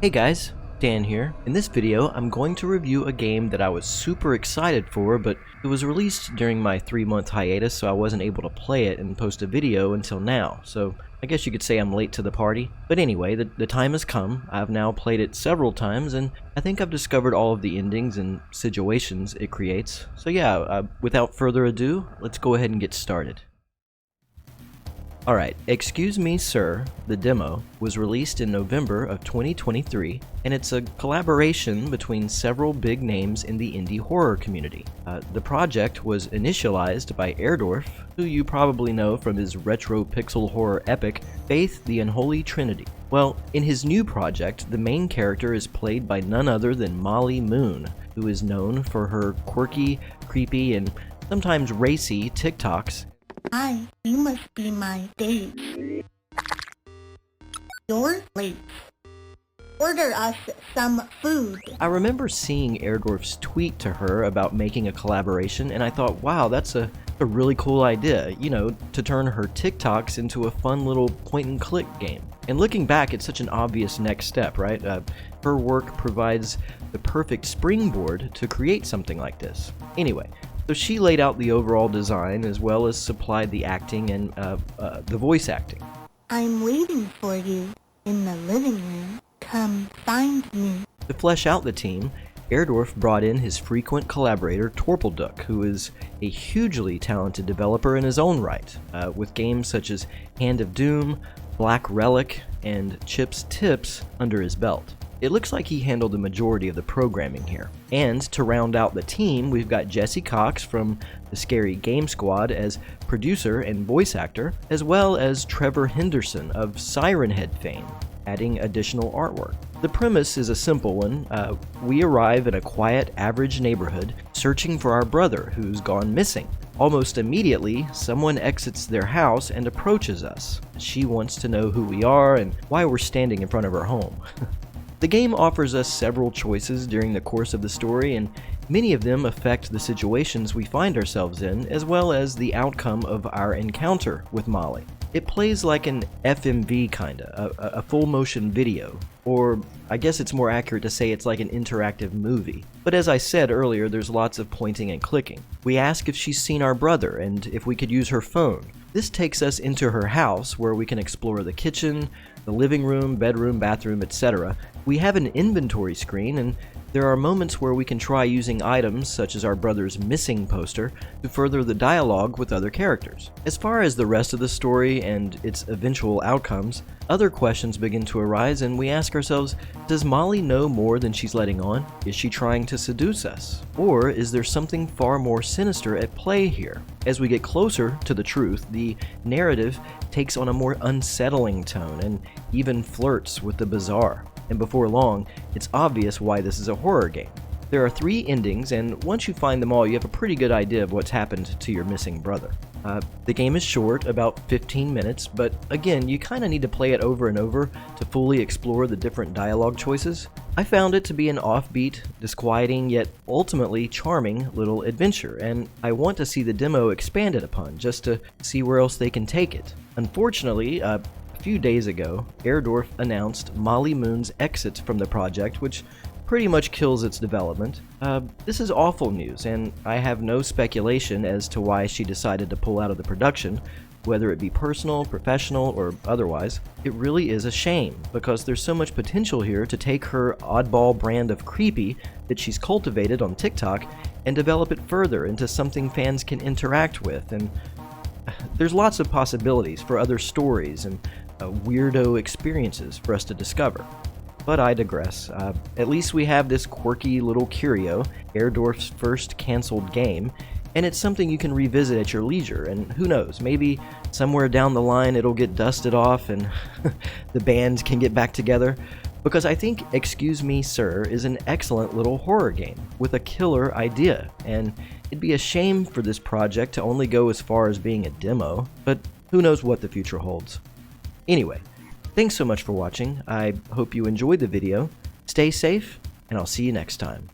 Hey guys, Dan here. In this video, I'm going to review a game that I was super excited for, but it was released during my 3-month hiatus, so I wasn't able to play it and post a video until now, so I guess you could say I'm late to the party. But anyway, the time has come. I've now played it several times, and I think I've discovered all of the endings and situations it creates. So yeah, without further ado, let's go ahead and get started. Alright, Excuse Me Sir, the demo, was released in November of 2023, and it's a collaboration between several big names in the indie horror community. The project was initialized by Airdorf, who you probably know from his retro pixel horror epic, Faith the Unholy Trinity. Well, in his new project, the main character is played by none other than Molly Moon, who is known for her quirky, creepy, and sometimes racy TikToks. Hi, you must be my date. You're late. Order us some food. I remember seeing Airdorf's tweet to her about making a collaboration, and I thought, wow, that's a really cool idea, you know, to turn her TikToks into a fun little point-and-click game. And looking back, it's such an obvious next step, right? Her work provides the perfect springboard to create something like this. Anyway, so she laid out the overall design as well as supplied the acting and the voice acting. I'm waiting for you in the living room. Come find me. To flesh out the team, Airdorf brought in his frequent collaborator Torple Dook, who is a hugely talented developer in his own right, with games such as Hand of Doom, Black Relic, and Chip's Tips under his belt. It looks like he handled the majority of the programming here. And to round out the team, we've got Jesse Cox from the Scary Game Squad as producer and voice actor, as well as Trevor Henderson of Siren Head fame, adding additional artwork. The premise is a simple one. We arrive in a quiet, average neighborhood searching for our brother who's gone missing. Almost immediately, someone exits their house and approaches us. She wants to know who we are and why we're standing in front of her home. The game offers us several choices during the course of the story, and many of them affect the situations we find ourselves in, as well as the outcome of our encounter with Molly. It plays like an FMV kinda, a full motion video, or I guess it's more accurate to say it's like an interactive movie. But as I said earlier, there's lots of pointing and clicking. We ask if she's seen our brother and if we could use her phone. This takes us into her house where we can explore the kitchen, the living room, bedroom, bathroom, etc. We have an inventory screen, and there are moments where we can try using items such as our brother's missing poster to further the dialogue with other characters. As far as the rest of the story and its eventual outcomes, other questions begin to arise, and we ask ourselves, does Molly know more than she's letting on? Is she trying to seduce us? Or is there something far more sinister at play here? As we get closer to the truth, the narrative takes on a more unsettling tone and even flirts with the bizarre. And before long, it's obvious why this is a horror game. There are 3 endings, and once you find them all, you have a pretty good idea of what's happened to your missing brother. The game is short, about 15 minutes, but again, you kinda need to play it over and over to fully explore the different dialogue choices. I found it to be an offbeat, disquieting, yet ultimately charming little adventure, and I want to see the demo expanded upon, just to see where else they can take it. Unfortunately, a few days ago, Airdorf announced Molly Moon's exit from the project, which pretty much kills its development. This is awful news, and I have no speculation as to why she decided to pull out of the production, whether it be personal, professional, or otherwise. It really is a shame, because there's so much potential here to take her oddball brand of creepy that she's cultivated on TikTok and develop it further into something fans can interact with, and there's lots of possibilities for other stories and weirdo experiences for us to discover. But I digress. At least we have this quirky little curio, Airdorf's first cancelled game, and it's something you can revisit at your leisure, and who knows, maybe somewhere down the line it'll get dusted off and the band can get back together, because I think Excuse Me Sir is an excellent little horror game with a killer idea, and it'd be a shame for this project to only go as far as being a demo, but who knows what the future holds. Anyway, thanks so much for watching. I hope you enjoyed the video. Stay safe, and I'll see you next time.